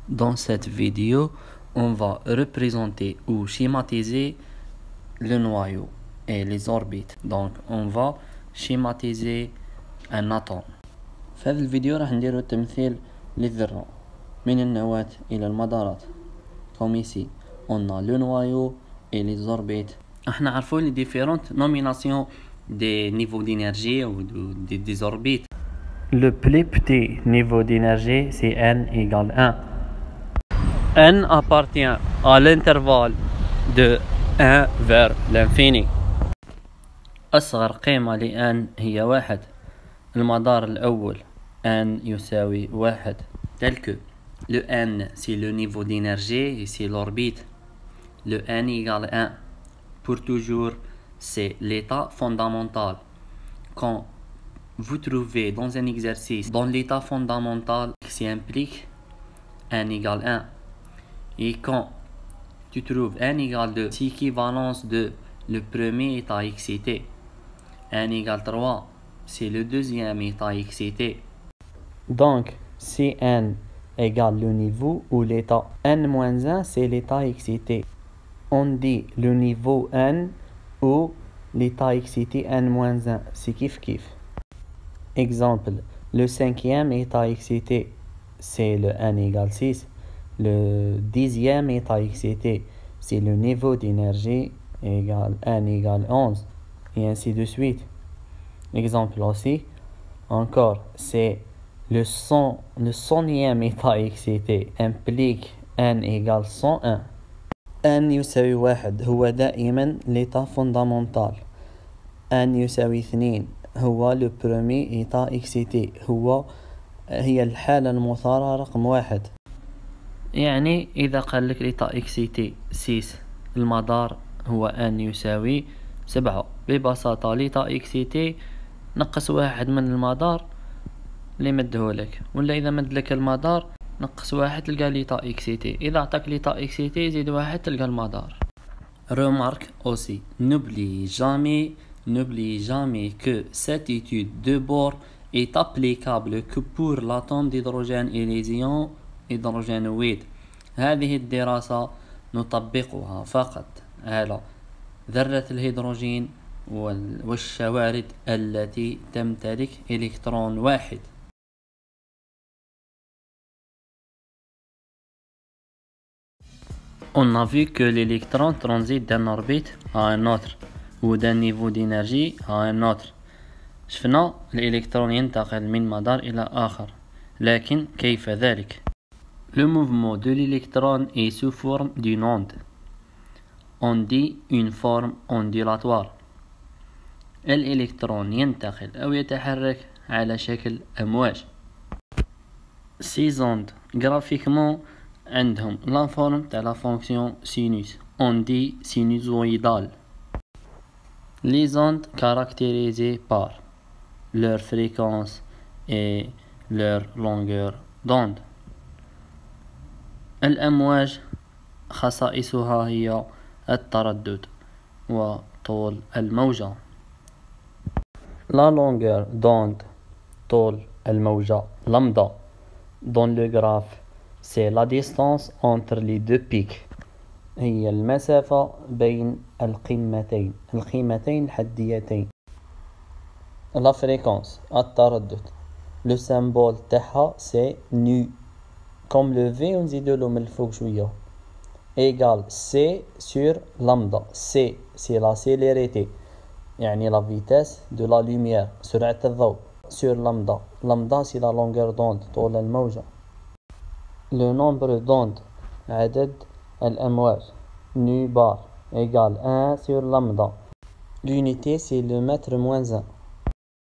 Dans cette vidéo, on va représenter ou schématiser le noyau et les orbites. Donc on va schématiser un atome. في هذه الفيديو راح نديرو تمثيل للذرة من النواة إلى المدارات. Comme ici, on a le noyau et les orbites. احنا عارفون les différentes nominations des niveaux d'énergie ou des orbites. Le plus petit niveau d'énergie, c'est n égale 1. n appartient à l'intervalle de 1 vers l'infini. أصغر قيمة ل n هي 1. المدار الأول n يساوي 1. Tel que le n c'est le niveau d'énergie et c'est l'orbite. Le n égale 1. Pour toujours, c'est l'état fondamental. Quand vous trouvez dans un exercice, dans l'état fondamental, qui implique n égale 1. Et quand tu trouves n égale 2, c'est l'équivalence de le premier état excité. n égale 3, c'est le deuxième état excité. Donc, si n égale le niveau ou l'état n-1, c'est l'état excité. On dit le niveau n ou l'état excité n-1, c'est kiff kiff. Exemple, le cinquième état excité, c'est le n égale 6. Le 10e état excité, c'est le niveau d'énergie égale n égale 11. Et ainsi de suite. Exemple aussi, encore, c'est le 100e état excité implique n égale 101. n يساوي 1 هو دائما l'état fondamental. n يساوي 2 هو le premier état excité. هي الحالة المثارة رقم 1. يعني إذا قال لك l'état excité 6 المدار هو n يساوي 7. ببساطة l'état excité نقص 1 من المدار اللي مدهولك، ولا إذا مدلك المدار نقص 1 تلقى l'état excité. إذا عطاك l'état excité زيد 1 تلقى المدار. Remarque aussi, n'oublie jamais que cette étude de bord est applicable que pour l'atome d'hydrogène et les ions hydrogénoïdes. هذه الدراسة نطبقها فقط على ذرة الهيدروجين والشوارد التي تمتلك إلكترون واحد. On a vu que l'électron transite d'un orbite à un autre ou d'un niveau d'énergie à un autre. شفنا الإلكترون ينتقل من مدار إلى آخر، لكن كيف ذلك؟ Le mouvement de l'électron est sous forme d'une onde. On dit une forme ondulatoire. الإلكترون ينتقل أو يتحرك على شكل أمواج. Ces ondes graphiquement عندهم la forme de la fonction sinus. On dit sinusoïdale. Les ondes caractérisées par leur fréquence et leur longueur d'onde. الأمواج خصائصها هي التردد وطول الموجة. La longueur d'onde طول الموجة lambda dans le graphe c'est la distance entre les deux pics. هي المسافة بين القيمتين الحديتين. La fréquence التردد le symbole تاعها c'est nu comme le V ونزيدولو من الفوق شوية égale C sur lambda. C c'est la célérité يعني la vitesse de la lumière سرعة الضوء sur lambda. Lambda c'est la longueur d'onde طول الموجة. Le nombre d'ondes عدد الأمواج nu bar égale 1 sur lambda. L'unité c'est le mètre moins 1.